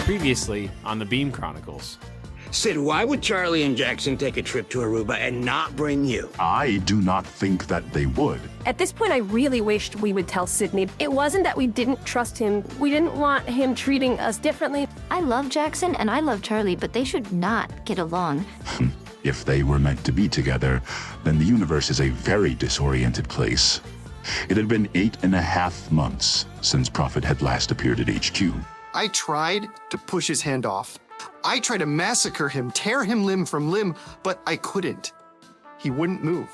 Previously on the Beam Chronicles. Sid, why would Charlie and Jackson take a trip to Aruba and not bring you? I do not think that they would. At this point, I really wished we would tell Cidney. It wasn't that we didn't trust him. We didn't want him treating us differently. I love Jackson and I love Charlie, but they should not get along. If they were meant to be together, then the universe is a very disoriented place. It had been 8.5 months since Prophet had last appeared at HQ. I tried to push his hand off. I tried to massacre him, tear him limb from limb, but I couldn't. He wouldn't move.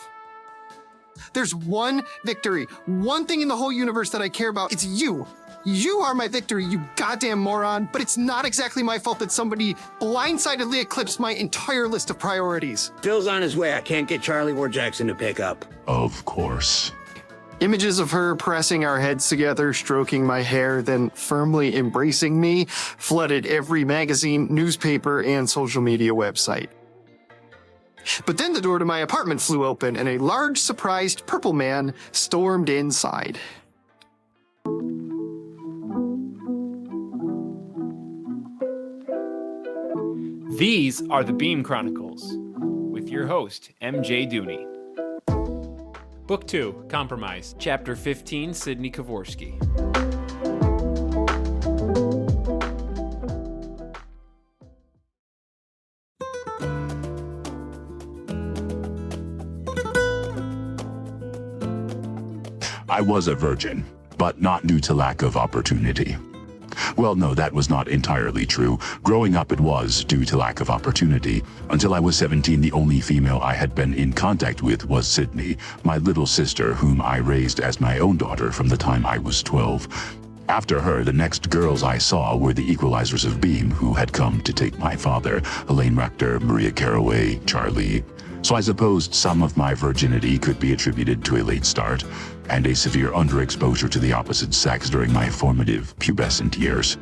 There's one victory, one thing in the whole universe that I care about. It's you. You are my victory, you goddamn moron. But it's not exactly my fault that somebody blindsidedly eclipsed my entire list of priorities. Phil's on his way. I can't get Charlie or Jackson to pick up. Of course. Images of her pressing our heads together, stroking my hair, then firmly embracing me, flooded every magazine, newspaper, and social media website. But then the door to my apartment flew open, and a large, surprised purple man stormed inside. These are the Beam Chronicles with your host, MJ Dooney. Book 2, Compromise, Chapter 15, Cidney Kovorski. I was a virgin, but not due to lack of opportunity. Well, no, that was not entirely true. Growing up, it was due to lack of opportunity. Until I was 17, the only female I had been in contact with was Cidney, my little sister, whom I raised as my own daughter from the time I was 12. After her, the next girls I saw were the equalizers of Beam, who had come to take my father, Elaine Rector, Maria Caraway, Charlie. So I supposed some of my virginity could be attributed to a late start and a severe underexposure to the opposite sex during my formative pubescent years.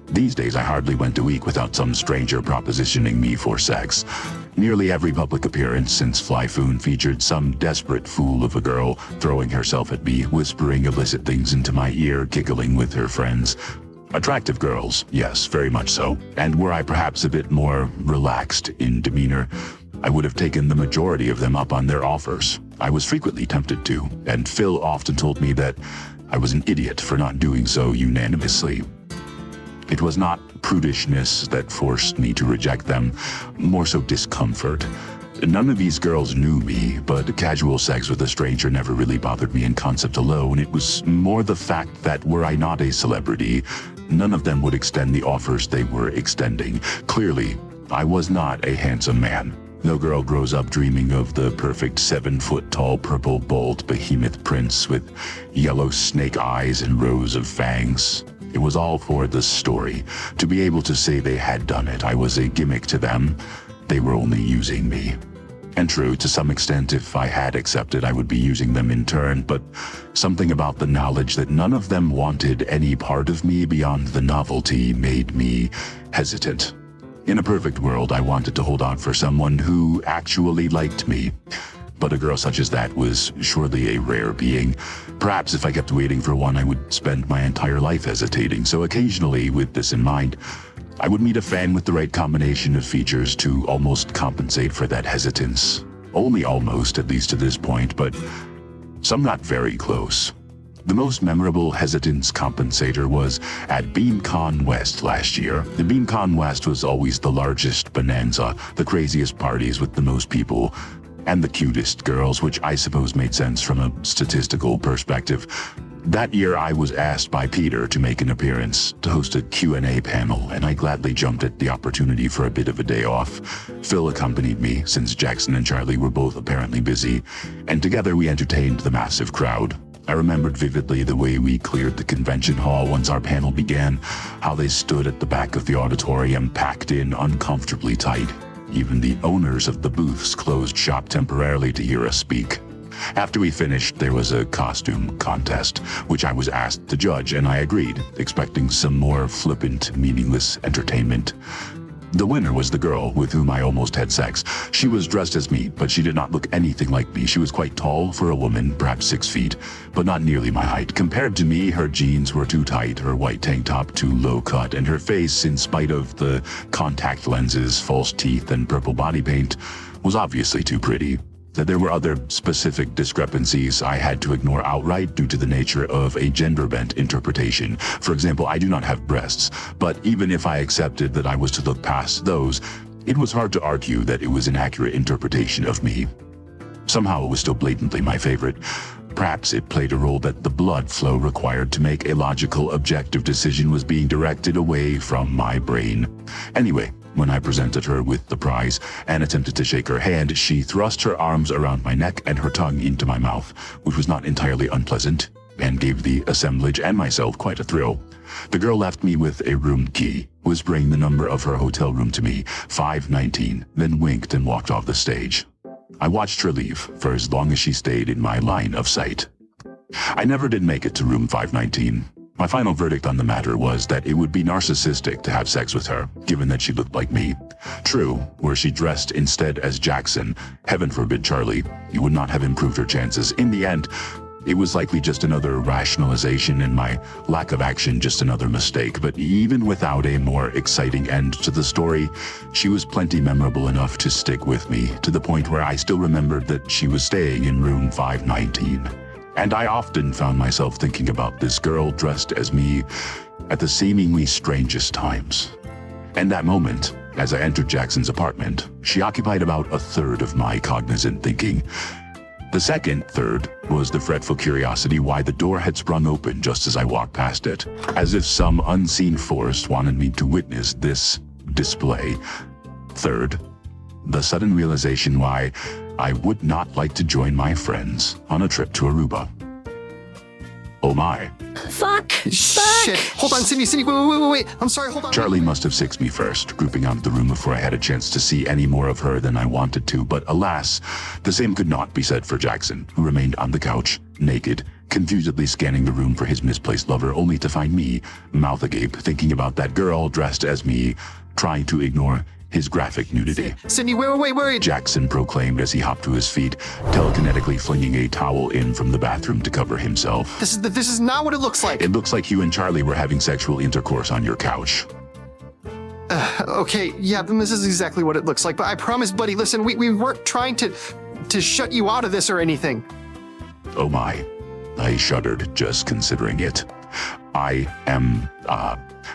These days, I hardly went a week without some stranger propositioning me for sex. Nearly every public appearance since Flyfoon featured some desperate fool of a girl throwing herself at me, whispering illicit things into my ear, giggling with her friends. Attractive girls, yes, very much so. And were I perhaps a bit more relaxed in demeanor, I would have taken the majority of them up on their offers. I was frequently tempted to, and Phil often told me that I was an idiot for not doing so unanimously. It was not prudishness that forced me to reject them, more so discomfort. None of these girls knew me, but casual sex with a stranger never really bothered me in concept alone. It was more the fact that were I not a celebrity, none of them would extend the offers they were extending. Clearly, I was not a handsome man. No girl grows up dreaming of the perfect 7-foot-tall purple-balled behemoth prince with yellow snake eyes and rows of fangs. It was all for the story. To be able to say they had done it, I was a gimmick to them. They were only using me. And true, to some extent, if I had accepted, I would be using them in turn, but something about the knowledge that none of them wanted any part of me beyond the novelty made me hesitant. In a perfect world, I wanted to hold out for someone who actually liked me. But a girl such as that was surely a rare being. Perhaps if I kept waiting for one, I would spend my entire life hesitating. So occasionally, with this in mind, I would meet a fan with the right combination of features to almost compensate for that hesitance. Only almost, at least to this point, but some not very close. The most memorable hesitance compensator was at BeamCon West last year. The BeamCon West was always the largest bonanza, the craziest parties with the most people, and the cutest girls, which I suppose made sense from a statistical perspective. That year, I was asked by Peter to make an appearance, to host a Q&A panel, and I gladly jumped at the opportunity for a bit of a day off. Phil accompanied me, since Jackson and Charlie were both apparently busy, and together we entertained the massive crowd. I remembered vividly the way we cleared the convention hall once our panel began, how they stood at the back of the auditorium packed in uncomfortably tight. Even the owners of the booths closed shop temporarily to hear us speak. After we finished, there was a costume contest, which I was asked to judge, and I agreed, expecting some more flippant, meaningless entertainment. The winner was the girl with whom I almost had sex. She was dressed as me, but she did not look anything like me. She was quite tall for a woman, perhaps 6 feet, but not nearly my height. Compared to me, her jeans were too tight, her white tank top too low cut, and her face, in spite of the contact lenses, false teeth, and purple body paint, was obviously too pretty. There were other specific discrepancies I had to ignore outright due to the nature of a gender-bent interpretation. For example, I do not have breasts, but even if I accepted that I was to look past those, it was hard to argue that it was an accurate interpretation of me. Somehow it was still blatantly my favorite. Perhaps it played a role that the blood flow required to make a logical, objective decision was being directed away from my brain. Anyway, when I presented her with the prize and attempted to shake her hand, she thrust her arms around my neck and her tongue into my mouth, which was not entirely unpleasant, and gave the assemblage and myself quite a thrill. The girl left me with a room key, whispering the number of her hotel room to me, 519, then winked and walked off the stage. I watched her leave for as long as she stayed in my line of sight. I never did make it to room 519. My final verdict on the matter was that it would be narcissistic to have sex with her, given that she looked like me. True, were she dressed instead as Jackson, heaven forbid Charlie, it would not have improved her chances. In the end, it was likely just another rationalization and my lack of action just another mistake. But even without a more exciting end to the story, she was plenty memorable enough to stick with me, to the point where I still remembered that she was staying in room 519. And I often found myself thinking about this girl dressed as me at the seemingly strangest times. And that moment, as I entered Jackson's apartment, she occupied about a third of my cognizant thinking. The second third was the fretful curiosity why the door had sprung open just as I walked past it, as if some unseen force wanted me to witness this display. Third, the sudden realization why I would not like to join my friends on a trip to Aruba. Oh my. Fuck! Shit. Hold on, Cidney, wait. I'm sorry, hold on. Charlie must have sixed me first, grouping out of the room before I had a chance to see any more of her than I wanted to, but alas, the same could not be said for Jackson, who remained on the couch, naked, confusedly scanning the room for his misplaced lover, only to find me, mouth agape, thinking about that girl dressed as me, trying to ignore his graphic nudity. Cidney, wait. Jackson proclaimed as he hopped to his feet, telekinetically flinging a towel in from the bathroom to cover himself. This is not what it looks like. It looks like you and Charlie were having sexual intercourse on your couch. Okay, yeah, then this is exactly what it looks like. But I promise, buddy, listen, we weren't trying to shut you out of this or anything. Oh my. I shuddered just considering it. I am,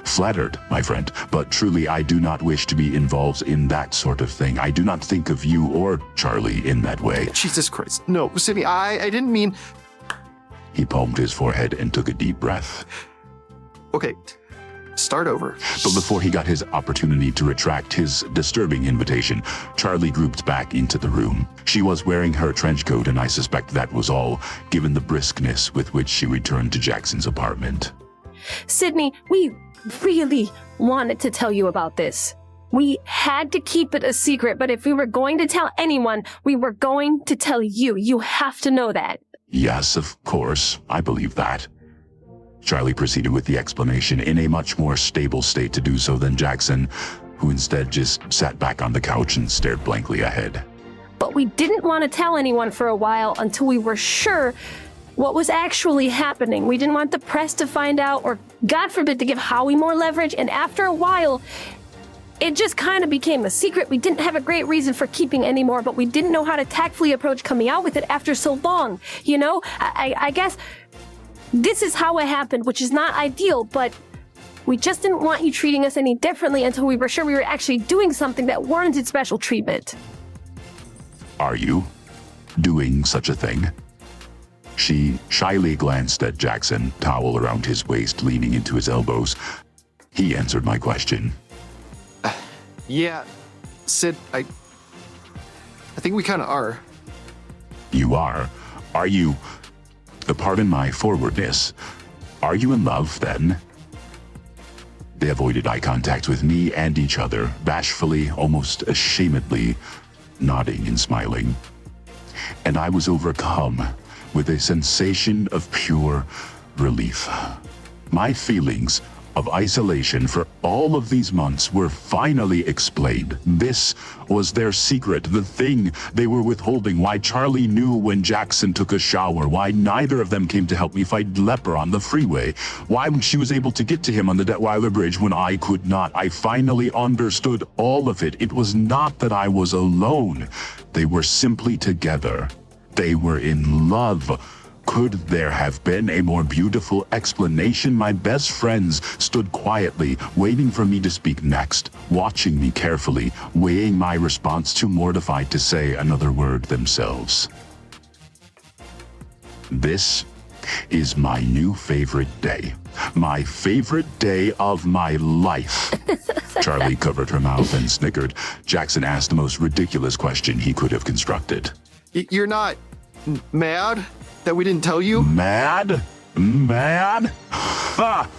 flattered, my friend, but truly I do not wish to be involved in that sort of thing. I do not think of you or Charlie in that way. Jesus Christ. No, Cidney, I didn't mean... He palmed his forehead and took a deep breath. Okay, start over. But before he got his opportunity to retract his disturbing invitation, Charlie grouped back into the room. She was wearing her trench coat, and I suspect that was all, given the briskness with which she returned to Jackson's apartment. Cidney, we really wanted to tell you about this. We had to keep it a secret, but if we were going to tell anyone, we were going to tell you. You have to know that. Yes, of course, I believe that. Charlie proceeded with the explanation in a much more stable state to do so than Jackson, who instead just sat back on the couch and stared blankly ahead. But we didn't want to tell anyone for a while until we were sure what was actually happening. We didn't want the press to find out, or God forbid, to give Howie more leverage, and after a while, it just kind of became a secret. We didn't have a great reason for keeping anymore, but we didn't know how to tactfully approach coming out with it after so long. You know, I guess this is how it happened, which is not ideal, but we just didn't want you treating us any differently until we were sure we were actually doing something that warranted special treatment. Are you doing such a thing? She shyly glanced at Jackson, towel around his waist, leaning into his elbows. He answered my question. Yeah, Sid, I think we kind of are. You are? Are you... Pardon my forwardness. Are you in love, then? They avoided eye contact with me and each other, bashfully, almost ashamedly, nodding and smiling. And I was overcome with a sensation of pure relief. My feelings of isolation for all of these months were finally explained. This was their secret, the thing they were withholding, why Charlie knew when Jackson took a shower, why neither of them came to help me fight leper on the freeway, why she was able to get to him on the Detweiler Bridge when I could not. I finally understood all of it. It was not that I was alone. They were simply together. They were in love. Could there have been a more beautiful explanation? My best friends stood quietly, waiting for me to speak next, watching me carefully, weighing my response, too mortified to say another word themselves. This is my new favorite day. My favorite day of my life. Charlie covered her mouth and snickered. Jackson asked the most ridiculous question he could have constructed. You're not mad that we didn't tell you? Mad? Mad? Ah!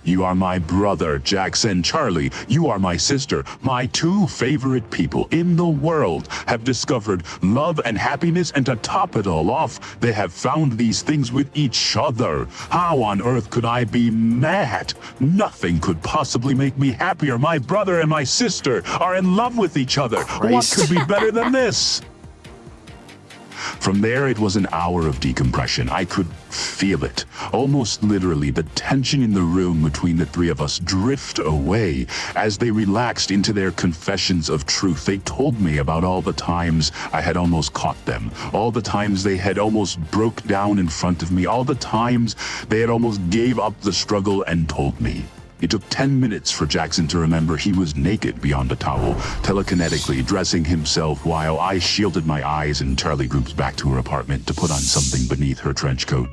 You are my brother, Jackson. Charlie, you are my sister. My two favorite people in the world have discovered love and happiness, and to top it all off, they have found these things with each other. How on earth could I be mad? Nothing could possibly make me happier. My brother and my sister are in love with each other. What could be better than this? From there, it was an hour of decompression. I could feel it. Almost literally, the tension in the room between the three of us drift away as they relaxed into their confessions of truth. They told me about all the times I had almost caught them, all the times they had almost broke down in front of me, all the times they had almost gave up the struggle and told me. It took 10 minutes for Jackson to remember he was naked beyond a towel, telekinetically dressing himself while I shielded my eyes and Charlie groups back to her apartment to put on something beneath her trench coat.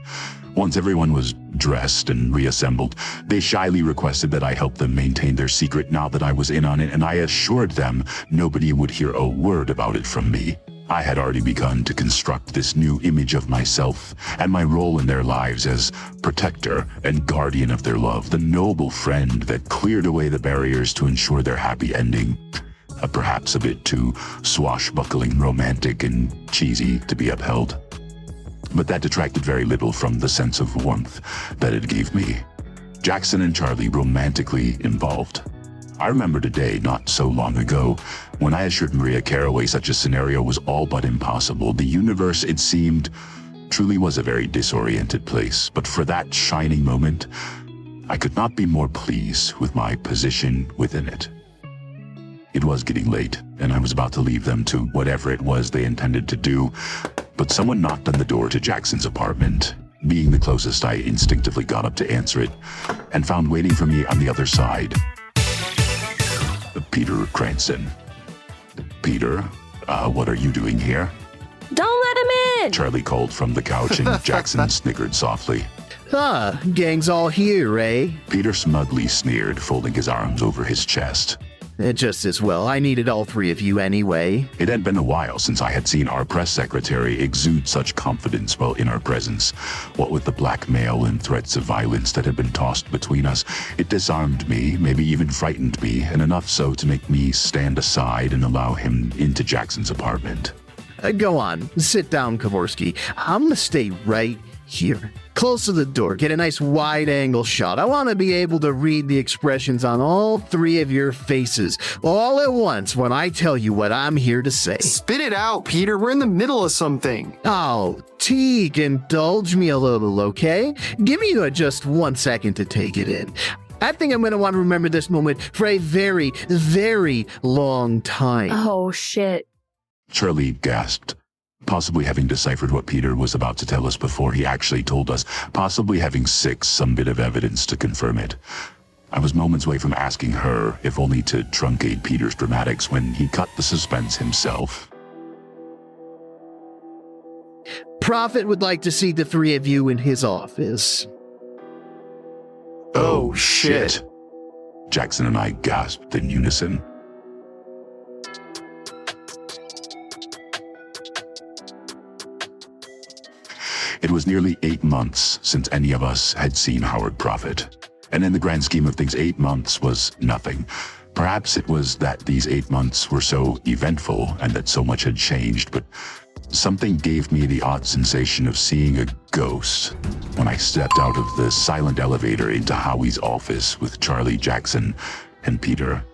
Once everyone was dressed and reassembled, they shyly requested that I help them maintain their secret now that I was in on it, and I assured them nobody would hear a word about it from me. I had already begun to construct this new image of myself and my role in their lives as protector and guardian of their love, the noble friend that cleared away the barriers to ensure their happy ending. Perhaps a bit too swashbuckling, romantic, and cheesy to be upheld. But that detracted very little from the sense of warmth that it gave me. Jackson and Charlie romantically involved. I remember a day not so long ago when I assured Maria Caraway such a scenario was all but impossible. The universe, it seemed, truly was a very disoriented place. But for that shining moment, I could not be more pleased with my position within it. It was getting late, and I was about to leave them to whatever it was they intended to do, but someone knocked on the door to Jackson's apartment. Being the closest, I instinctively got up to answer it, and found waiting for me on the other side Peter Cranston. Peter, what are you doing here? Don't let him in! Charlie called from the couch, and Jackson snickered softly. Ah, gang's all here, eh? Peter smugly sneered, folding his arms over his chest. Just as well. I needed all three of you anyway. It had been a while since I had seen our press secretary exude such confidence while in our presence. What with the blackmail and threats of violence that had been tossed between us, it disarmed me, maybe even frightened me, and enough so to make me stand aside and allow him into Jackson's apartment. Go on, sit down, Kovorski. I'm gonna stay right here, close to the door. Get a nice wide-angle shot. I want to be able to read the expressions on all three of your faces all at once when I tell you what I'm here to say. Spit it out, Peter. We're in the middle of something. Oh, Teague, indulge me a little, okay? Give me just 1 second to take it in. I think I'm going to want to remember this moment for a very, very long time. Oh, shit. Charlie gasped, possibly having deciphered what Peter was about to tell us before he actually told us, possibly having some bit of evidence to confirm it. I was moments away from asking her, if only to truncate Peter's dramatics, when he cut the suspense himself. Prophet would like to see the three of you in his office. Oh, shit. Jackson and I gasped in unison. It was nearly 8 months since any of us had seen Howard Prophet. And in the grand scheme of things, 8 months was nothing. Perhaps it was that these 8 months were so eventful and that so much had changed, but Something gave me the odd sensation of seeing a ghost when I stepped out of the silent elevator into Howie's office with Charlie, Jackson, and Peter.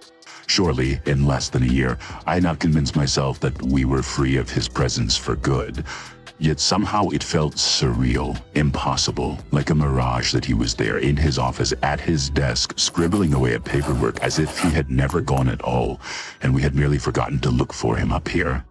Surely, in less than a year, I had not convinced myself that we were free of his presence for good. Yet somehow it felt surreal, impossible, like a mirage that he was there in his office at his desk, scribbling away at paperwork as if he had never gone at all, and we had merely forgotten to look for him up here.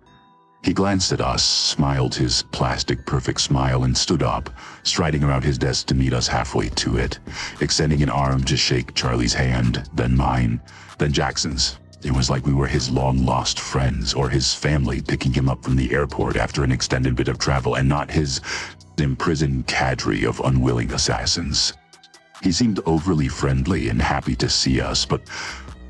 He glanced at us, smiled his plastic perfect smile, and stood up, striding around his desk to meet us halfway to it, extending an arm to shake Charlie's hand, then mine, then Jackson's. It was like we were his long-lost friends or his family picking him up from the airport after an extended bit of travel, and not his imprisoned cadre of unwilling assassins. He seemed overly friendly and happy to see us, but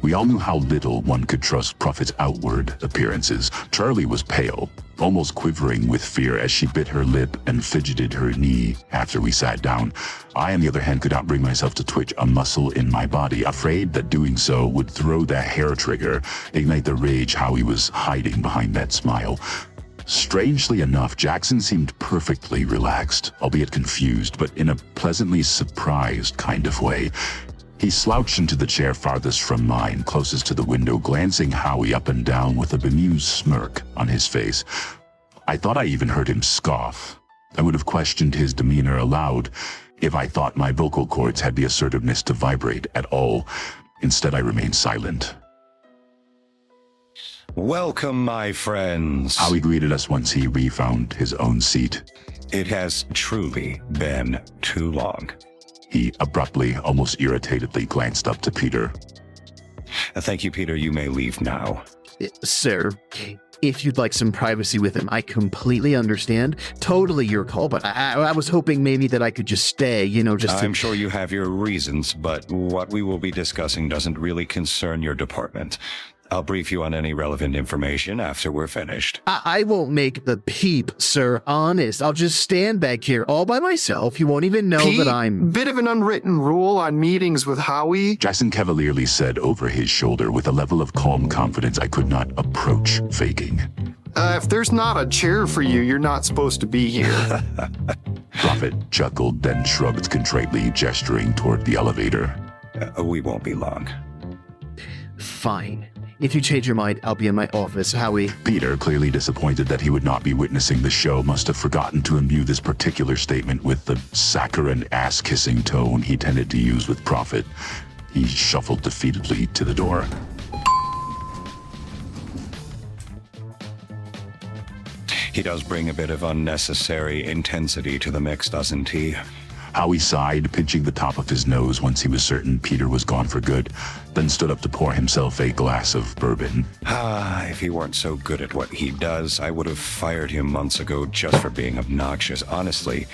we all knew how little one could trust Prophet's outward appearances. Charlie was pale, almost quivering with fear as she bit her lip and fidgeted her knee after we sat down. I, on the other hand, could not bring myself to twitch a muscle in my body, afraid that doing so would throw the hair trigger, ignite the rage Howie was hiding behind that smile. Strangely enough, Jackson seemed perfectly relaxed, albeit confused, but in a pleasantly surprised kind of way. He slouched into the chair farthest from mine, closest to the window, glancing Howie up and down with a bemused smirk on his face. I thought I even heard him scoff. I would have questioned his demeanor aloud if I thought my vocal cords had the assertiveness to vibrate at all. Instead, I remained silent. Welcome, my friends. Howie greeted us once he refound his own seat. It has truly been too long. He abruptly, almost irritatedly glanced up to Peter. Thank you, Peter. You may leave now. Sir, if you'd like some privacy with him, I completely understand. Totally your call, but I was hoping maybe that I could just stay, I'm sure you have your reasons, but what we will be discussing doesn't really concern your department. I'll brief you on any relevant information after we're finished. I won't make the peep, sir. Honest. I'll just stand back here all by myself. You won't even know Pete, that I'm... Bit of an unwritten rule on meetings with Howie. Jackson cavalierly said over his shoulder with a level of calm confidence I could not approach faking. If there's not a chair for you, you're not supposed to be here. Prophet chuckled, then shrugged contritely, gesturing toward the elevator. We won't be long. Fine. If you change your mind, I'll be in my office, Howie. Peter, clearly disappointed that he would not be witnessing the show, must have forgotten to imbue this particular statement with the saccharine ass-kissing tone he tended to use with Prophet. He shuffled defeatedly to the door. He does bring a bit of unnecessary intensity to the mix, doesn't he? Howie sighed, pinching the top of his nose once he was certain Peter was gone for good, then stood up to pour himself a glass of bourbon. If he weren't so good at what he does, I would have fired him months ago just for being obnoxious. Honestly,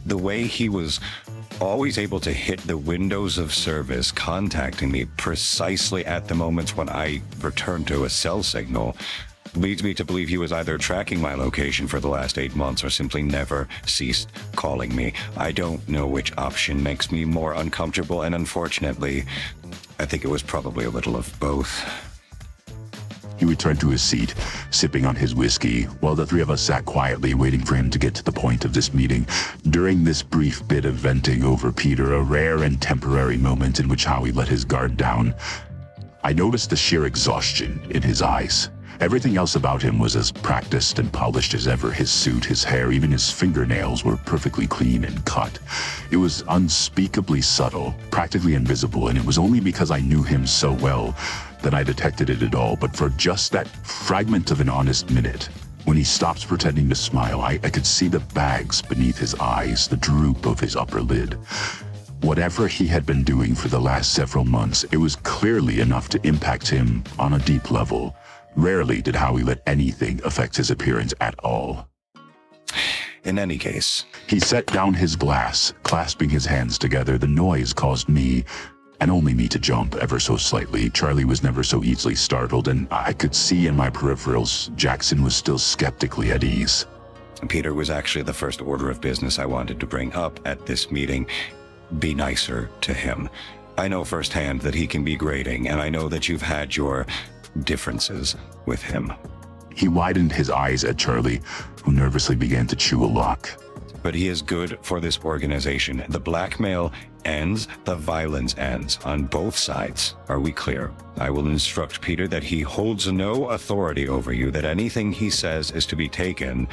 the way he was always able to hit the windows of service, contacting me precisely at the moments when I returned to a cell signal, leads me to believe he was either tracking my location for the last 8 months or simply never ceased calling me. I don't know which option makes me more uncomfortable, and unfortunately, I think it was probably a little of both. He returned to his seat, sipping on his whiskey, while the three of us sat quietly waiting for him to get to the point of this meeting. During this brief bit of venting over Peter, a rare and temporary moment in which Howie let his guard down, I noticed the sheer exhaustion in his eyes. Everything else about him was as practiced and polished as ever. His suit, his hair, even his fingernails were perfectly clean and cut. It was unspeakably subtle, practically invisible, and it was only because I knew him so well that I detected it at all. But for just that fragment of an honest minute, when he stopped pretending to smile, I could see the bags beneath his eyes, the droop of his upper lid. Whatever he had been doing for the last several months, it was clearly enough to impact him on a deep level. Rarely did Howie let anything affect his appearance at all. In any case, he set down his glass, clasping his hands together. The noise caused me, and only me, to jump ever so slightly. Charlie was never so easily startled, and I could see in my peripherals Jackson was still skeptically at ease. Peter was actually the first order of business I wanted to bring up at this meeting. Be nicer to him. I know firsthand that he can be grating, and I know that you've had your differences with him. He widened his eyes at Charlie, who nervously began to chew a lock. But he is good for this organization. The blackmail ends, the violence ends, on both sides. Are we clear? I will instruct Peter that he holds no authority over you, that anything he says is to be taken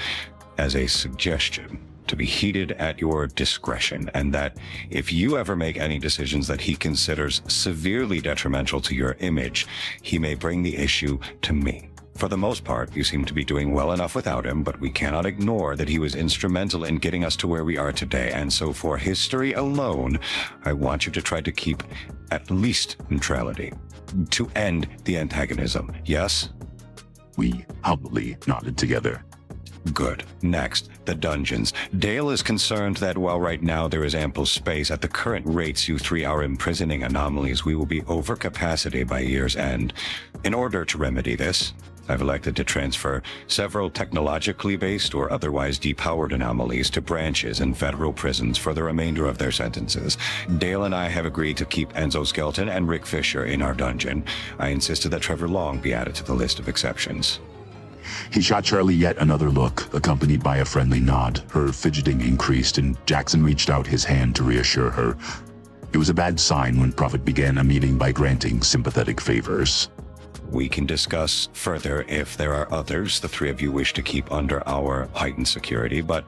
as a suggestion, to be heeded at your discretion, and that if you ever make any decisions that he considers severely detrimental to your image, he may bring the issue to me. For the most part, you seem to be doing well enough without him, but we cannot ignore that he was instrumental in getting us to where we are today, and so for history alone, I want you to try to keep at least neutrality, to end the antagonism. Yes? We humbly nodded together. Good. Next, the dungeons. Dale is concerned that while right now there is ample space, at the current rates you three are imprisoning anomalies, we will be over capacity by year's end. In order to remedy this, I've elected to transfer several technologically based or otherwise depowered anomalies to branches in federal prisons for the remainder of their sentences. Dale and I have agreed to keep Enzo Skelton and Rick Fisher in our dungeon. I insisted that Trevor Long be added to the list of exceptions. He shot Charlie yet another look, accompanied by a friendly nod. Her fidgeting increased, and Jackson reached out his hand to reassure her. It was a bad sign when Prophet began a meeting by granting sympathetic favors. We can discuss further if there are others the three of you wish to keep under our heightened security, but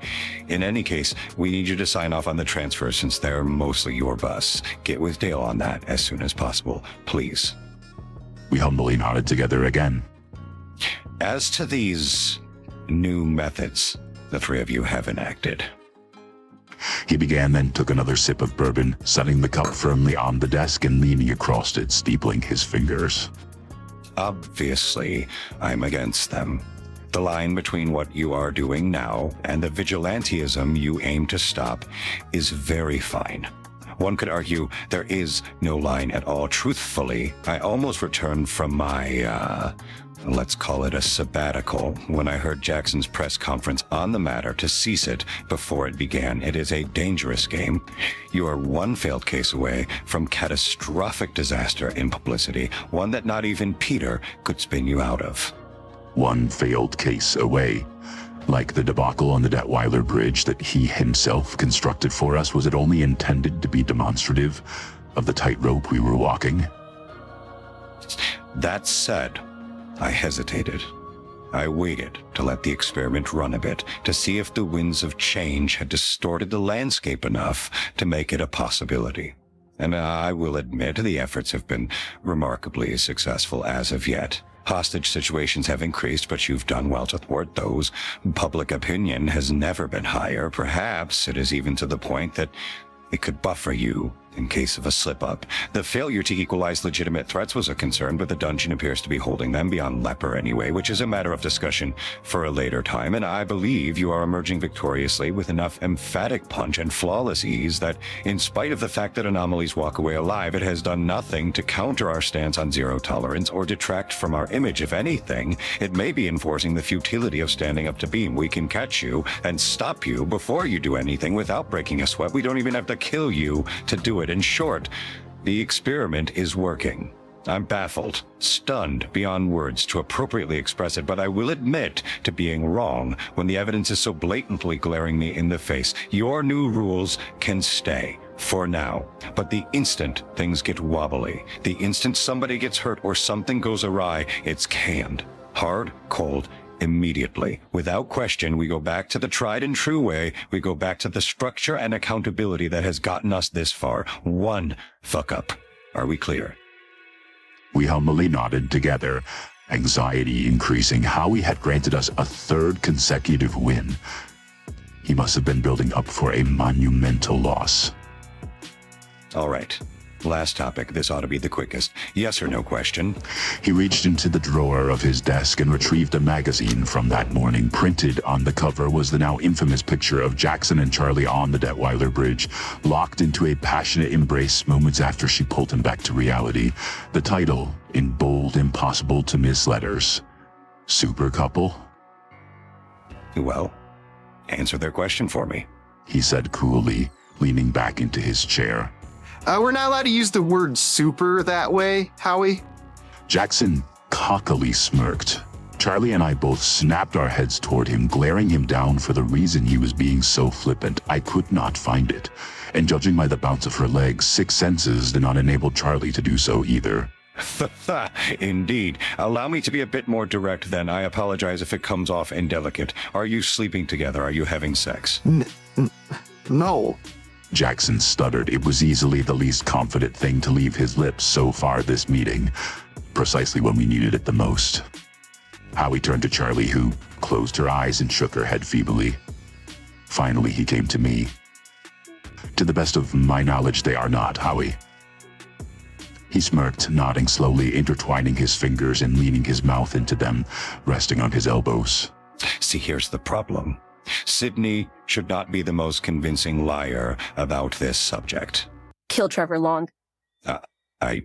in any case, we need you to sign off on the transfer since they're mostly your bus. Get with Dale on that as soon as possible, please. We humbly nodded together again. As to these new methods the three of you have enacted. He began, then took another sip of bourbon, setting the cup firmly on the desk and leaning across it, steepling his fingers. Obviously, I'm against them. The line between what you are doing now and the vigilantism you aim to stop is very fine. One could argue there is no line at all. Truthfully, I almost returned from my, let's call it a sabbatical, when I heard Jackson's press conference on the matter to cease it before it began. It is a dangerous game. You are one failed case away from catastrophic disaster in publicity, one that not even Peter could spin you out of. One failed case away. Like the debacle on the Detweiler Bridge that he himself constructed for us, was it only intended to be demonstrative of the tightrope we were walking? That said, I hesitated. I waited to let the experiment run a bit, to see if the winds of change had distorted the landscape enough to make it a possibility. And I will admit the efforts have been remarkably successful as of yet. Hostage situations have increased, but you've done well to thwart those. Public opinion has never been higher. Perhaps it is even to the point that it could buffer you in case of a slip-up. The failure to equalize legitimate threats was a concern, but the dungeon appears to be holding them beyond leper anyway, which is a matter of discussion for a later time, and I believe you are emerging victoriously with enough emphatic punch and flawless ease that, in spite of the fact that anomalies walk away alive, it has done nothing to counter our stance on zero tolerance or detract from our image. If anything, it may be enforcing the futility of standing up to Beam. We can catch you and stop you before you do anything without breaking a sweat. We don't even have to kill you to do it. In short, the experiment is working. I'm baffled, stunned beyond words to appropriately express it, but I will admit to being wrong when the evidence is so blatantly glaring me in the face. Your new rules can stay for now, but the instant things get wobbly, the instant somebody gets hurt or something goes awry, it's canned. Hard, cold, immediately. Without question, we go back to the tried and true way. We go back to the structure and accountability that has gotten us this far. One fuck up. Are we clear? We humbly nodded together, anxiety increasing. Howie had granted us a third consecutive win. He must have been building up for a monumental loss. All right. Last topic. This ought to be the quickest. Yes or no question. He reached into the drawer of his desk and retrieved a magazine from that morning. Printed on the cover was the now infamous picture of Jackson and Charlie on the Detweiler Bridge, locked into a passionate embrace moments after she pulled him back to reality. The title, in bold, impossible to miss letters. Super couple? Well, answer their question for me. He said coolly, leaning back into his chair. We're not allowed to use the word super that way, Howie. Jackson cockily smirked. Charlie and I both snapped our heads toward him, glaring him down for the reason he was being so flippant. I could not find it, and judging by the bounce of her legs, 6 senses did not enable Charlie to do so either. Indeed. Allow me to be a bit more direct then. I apologize if it comes off indelicate. Are you sleeping together? Are you having sex? No. Jackson stuttered. It was easily the least confident thing to leave his lips so far this meeting, precisely when we needed it the most. Howie turned to Charlie, who closed her eyes and shook her head feebly. Finally, he came to me. To the best of my knowledge, they are not, Howie. He smirked, nodding slowly, intertwining his fingers and leaning his mouth into them, resting on his elbows. See, here's the problem. Cidney should not be the most convincing liar about this subject. Kill Trevor Long. I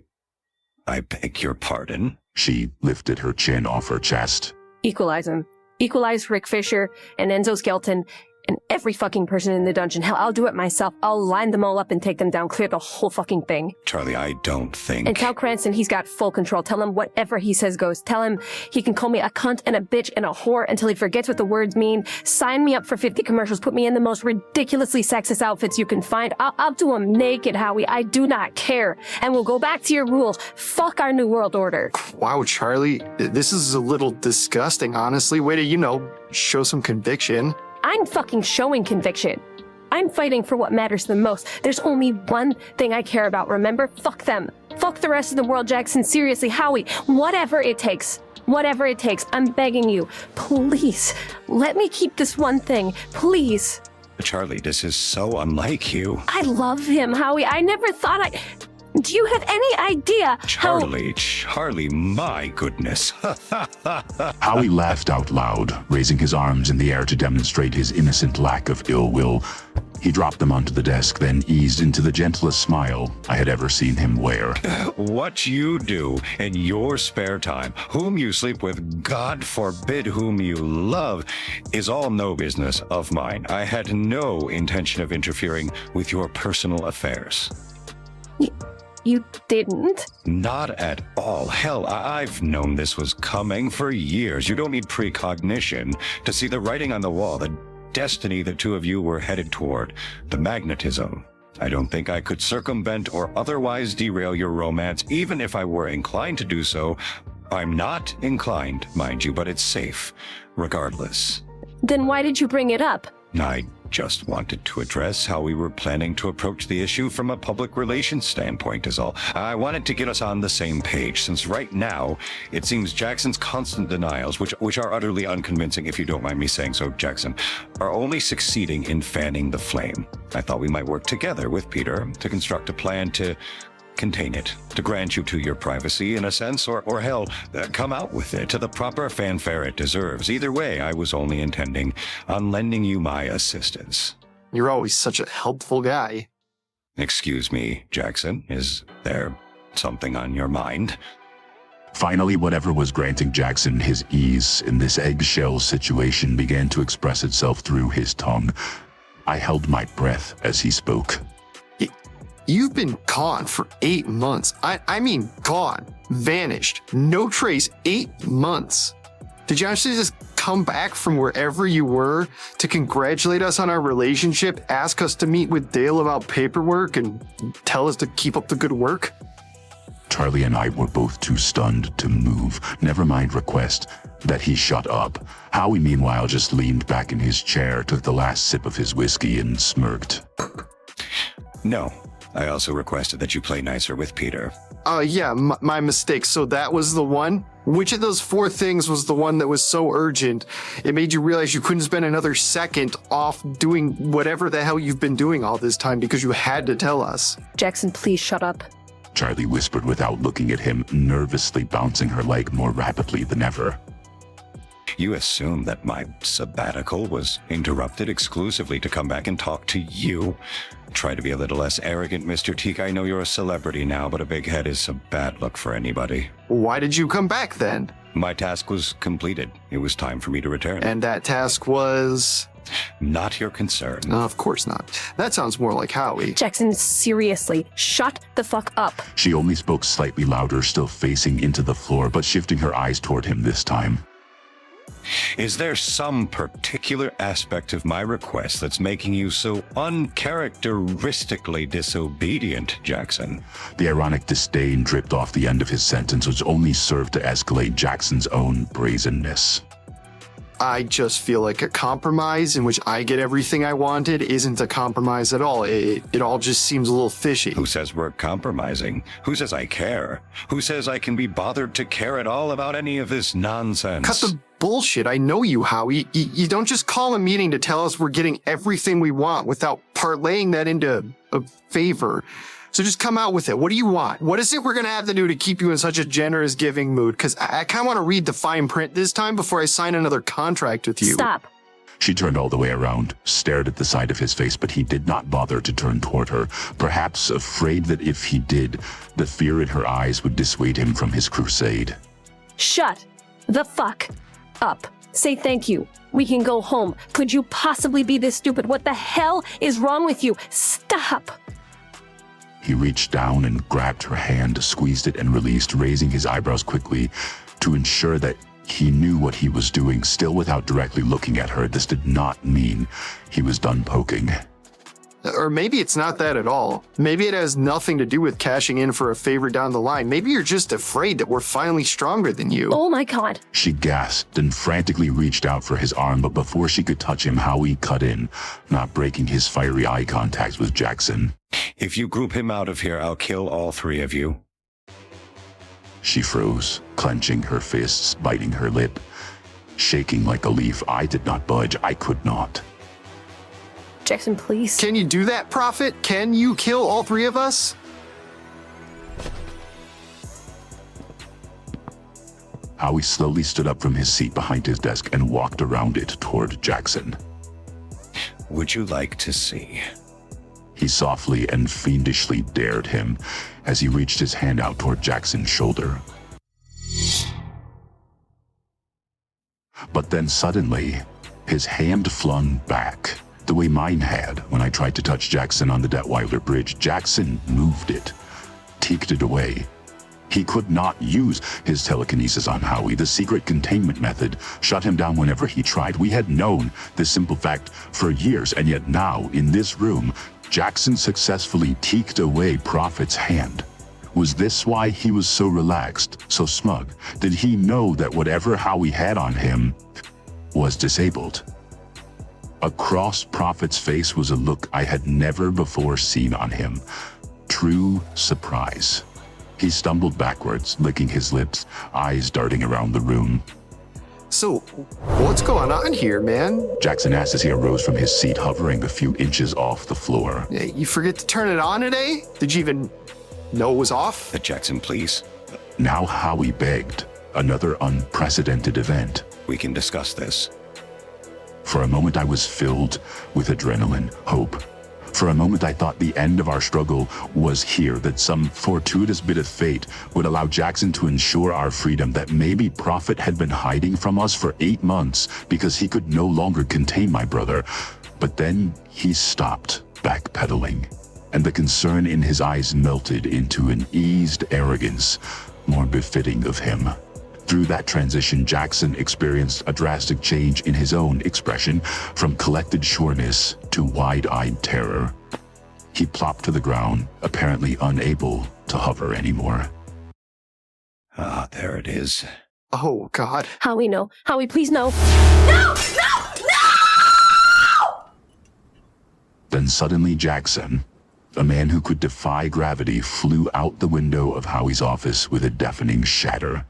beg your pardon? She lifted her chin off her chest. Equalize him. Equalize Rick Fisher and Enzo Skelton and every fucking person in the dungeon. Hell, I'll do it myself. I'll line them all up and take them down. Clear the whole fucking thing. Charlie, I don't think... And tell Cranston he's got full control. Tell him whatever he says goes. Tell him he can call me a cunt and a bitch and a whore until he forgets what the words mean. Sign me up for 50 commercials. Put me in the most ridiculously sexist outfits you can find. I'll do them naked, Howie. I do not care. And we'll go back to your rules. Fuck our new world order. Wow, Charlie, this is a little disgusting, honestly. Way to, show some conviction. I'm fucking showing conviction. I'm fighting for what matters the most. There's only one thing I care about, remember? Fuck them. Fuck the rest of the world, Jackson. Seriously, Howie, whatever it takes. Whatever it takes. I'm begging you. Please, let me keep this one thing. Please. Charlie, this is so unlike you. I love him, Howie. I never thought Do you have any idea Charlie, my goodness. Howie laughed out loud, raising his arms in the air to demonstrate his innocent lack of ill will. He dropped them onto the desk, then eased into the gentlest smile I had ever seen him wear. What you do in your spare time, whom you sleep with, God forbid whom you love, is all no business of mine. I had no intention of interfering with your personal affairs. You didn't? Not at all. Hell, I've known this was coming for years. You don't need precognition to see the writing on the wall, the destiny the two of you were headed toward, the magnetism. I don't think I could circumvent or otherwise derail your romance, even if I were inclined to do so. I'm not inclined, mind you, but it's safe, regardless. Then why did you bring it up? I just wanted to address how we were planning to approach the issue from a public relations standpoint is all. I wanted to get us on the same page, since right now, it seems Jackson's constant denials, which are utterly unconvincing if you don't mind me saying so, Jackson, are only succeeding in fanning the flame. I thought we might work together with Peter to construct a plan to contain it, to grant you to your privacy in a sense, or hell, come out with it to the proper fanfare it deserves. Either way, I was only intending on lending you my assistance. You're always such a helpful guy. Excuse me, Jackson, is there something on your mind? Finally, whatever was granting Jackson his ease in this eggshell situation began to express itself through his tongue. I held my breath as he spoke. You've been gone for 8 months. I mean gone. Vanished. No trace. 8 months. Did you actually just come back from wherever you were to congratulate us on our relationship, ask us to meet with Dale about paperwork, and tell us to keep up the good work? Charlie and I were both too stunned to move, never mind request that he shut up. Howie, meanwhile, just leaned back in his chair, took the last sip of his whiskey, and smirked. No. I also requested that you play nicer with Peter. Yeah, my mistake. So that was the one? Which of those 4 things was the one that was so urgent it made you realize you couldn't spend another second off doing whatever the hell you've been doing all this time because you had to tell us? Jackson, please shut up. Charlie whispered without looking at him, nervously bouncing her leg more rapidly than ever. You assumed that my sabbatical was interrupted exclusively to come back and talk to you. Try to be a little less arrogant, Mr. Teak. I know you're a celebrity now, but a big head is a bad look for anybody. Why did you come back then? My task was completed. It was time for me to return. And that task was? Not your concern. No, of course not. That sounds more like Howie. Jackson, seriously, shut the fuck up. She only spoke slightly louder, still facing into the floor, but shifting her eyes toward him this time. Is there some particular aspect of my request that's making you so uncharacteristically disobedient, Jackson? The ironic disdain dripped off the end of his sentence, which only served to escalate Jackson's own brazenness. I just feel like a compromise in which I get everything I wanted isn't a compromise at all. It all just seems a little fishy. Who says we're compromising? Who says I care? Who says I can be bothered to care at all about any of this nonsense? Cut the bullshit. I know you, Howie. You don't just call a meeting to tell us we're getting everything we want without parlaying that into a favor. So just come out with it. What do you want? What is it we're going to have to do to keep you in such a generous giving mood? Because I kind of want to read the fine print this time before I sign another contract with you. Stop. She turned all the way around, stared at the side of his face, but he did not bother to turn toward her, perhaps afraid that if he did, the fear in her eyes would dissuade him from his crusade. Shut the fuck up. Say thank you. We can go home. Could you possibly be this stupid? What the hell is wrong with you? Stop. He reached down and grabbed her hand, squeezed it and released, raising his eyebrows quickly to ensure that he knew what he was doing, still without directly looking at her. This did not mean he was done poking. Or maybe it's not that at all. Maybe it has nothing to do with cashing in for a favor down the line. Maybe you're just afraid that we're finally stronger than you. Oh my God. She gasped and frantically reached out for his arm, but before she could touch him, Howie cut in, not breaking his fiery eye contact with Jackson. If you group him out of here, I'll kill all three of you. She froze, clenching her fists, biting her lip, shaking like a leaf. I did not budge. I could not. Jackson, please. Can you do that, Prophet? Can you kill all three of us? Howie slowly stood up from his seat behind his desk and walked around it toward Jackson. Would you like to see? He softly and fiendishly dared him as he reached his hand out toward Jackson's shoulder. But then suddenly, his hand flung back, the way mine had when I tried to touch Jackson on the Detweiler Bridge. Jackson moved it, teeked it away. He could not use his telekinesis on Howie. The secret containment method shut him down whenever he tried. We had known this simple fact for years, and yet now, in this room, Jackson successfully teeked away Prophet's hand. Was this why he was so relaxed, so smug? Did he know that whatever Howie had on him was disabled? Across Prophet's face was a look I had never before seen on him. True surprise. He stumbled backwards, licking his lips, eyes darting around the room. So, what's going on here, man? Jackson asked as he arose from his seat, hovering a few inches off the floor. You forget to turn it on today? Did you even know it was off? Jackson, please. Now Howie begged. Another unprecedented event. We can discuss this. For a moment I was filled with adrenaline, hope. For a moment I thought the end of our struggle was here, that some fortuitous bit of fate would allow Jackson to ensure our freedom, that maybe Prophet had been hiding from us for 8 months because he could no longer contain my brother. But then he stopped backpedaling, and the concern in his eyes melted into an eased arrogance more befitting of him. Through that transition, Jackson experienced a drastic change in his own expression, from collected sureness to wide-eyed terror. He plopped to the ground, apparently unable to hover anymore. Ah, there it is. Oh, God. Howie, no. Howie, please, no. No! No! No! Then suddenly Jackson, a man who could defy gravity, flew out the window of Howie's office with a deafening shatter.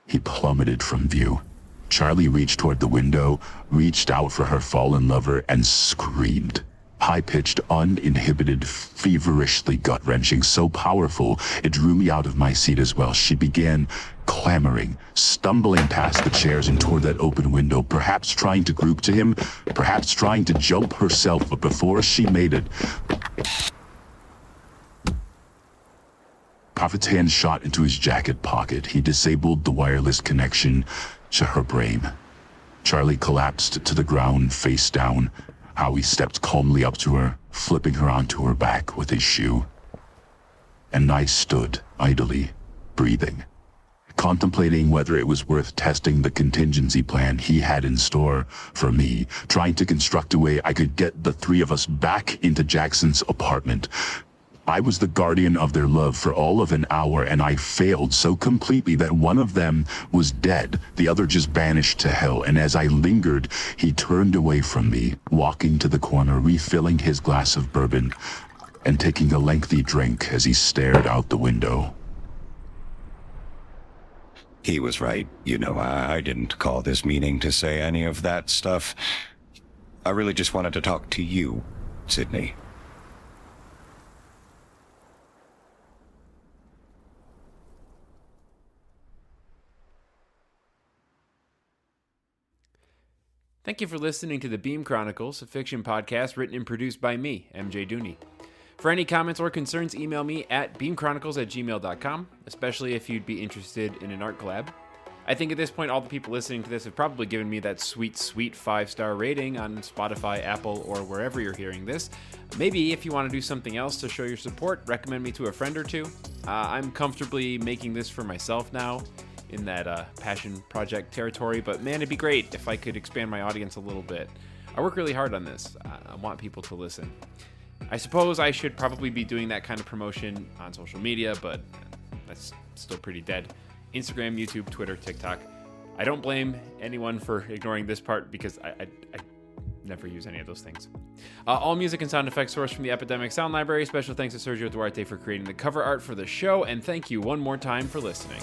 He plummeted from view. Charlie reached toward the window, reached out for her fallen lover, and screamed. High-pitched, uninhibited, feverishly gut-wrenching, so powerful it drew me out of my seat as well. She began clamoring, stumbling past the chairs and toward that open window, perhaps trying to group to him, perhaps trying to jump herself, but before she made it, Prophet's hand shot into his jacket pocket. He disabled the wireless connection to her brain. Charlie collapsed to the ground, face down. Howie stepped calmly up to her, flipping her onto her back with his shoe. And I stood, idly, breathing, contemplating whether it was worth testing the contingency plan he had in store for me, trying to construct a way I could get the three of us back into Jackson's apartment. I was the guardian of their love for all of an hour, and I failed so completely that one of them was dead, the other just vanished to hell, and as I lingered, he turned away from me, walking to the corner, refilling his glass of bourbon, and taking a lengthy drink as he stared out the window. He was right. You know, I didn't call this meeting to say any of that stuff. I really just wanted to talk to you, Cidney. Thank you for listening to the Beam Chronicles, a fiction podcast written and produced by me, MJ Dooney. For any comments or concerns, email me at beamchronicles@gmail.com, especially if you'd be interested in an art collab. I think at this point, all the people listening to this have probably given me that sweet, sweet 5-star rating on Spotify, Apple, or wherever you're hearing this. Maybe if you want to do something else to show your support, recommend me to a friend or two. I'm comfortably making this for myself now, in that passion project territory, but man, it'd be great if I could expand my audience a little bit. I work really hard on this. I want people to listen. I suppose I should probably be doing that kind of promotion on social media, but that's still pretty dead. Instagram, YouTube, Twitter, TikTok. I don't blame anyone for ignoring this part because I never use any of those things. All music and sound effects sourced from the Epidemic Sound Library. Special thanks to Sergio Duarte for creating the cover art for the show, and thank you one more time for listening.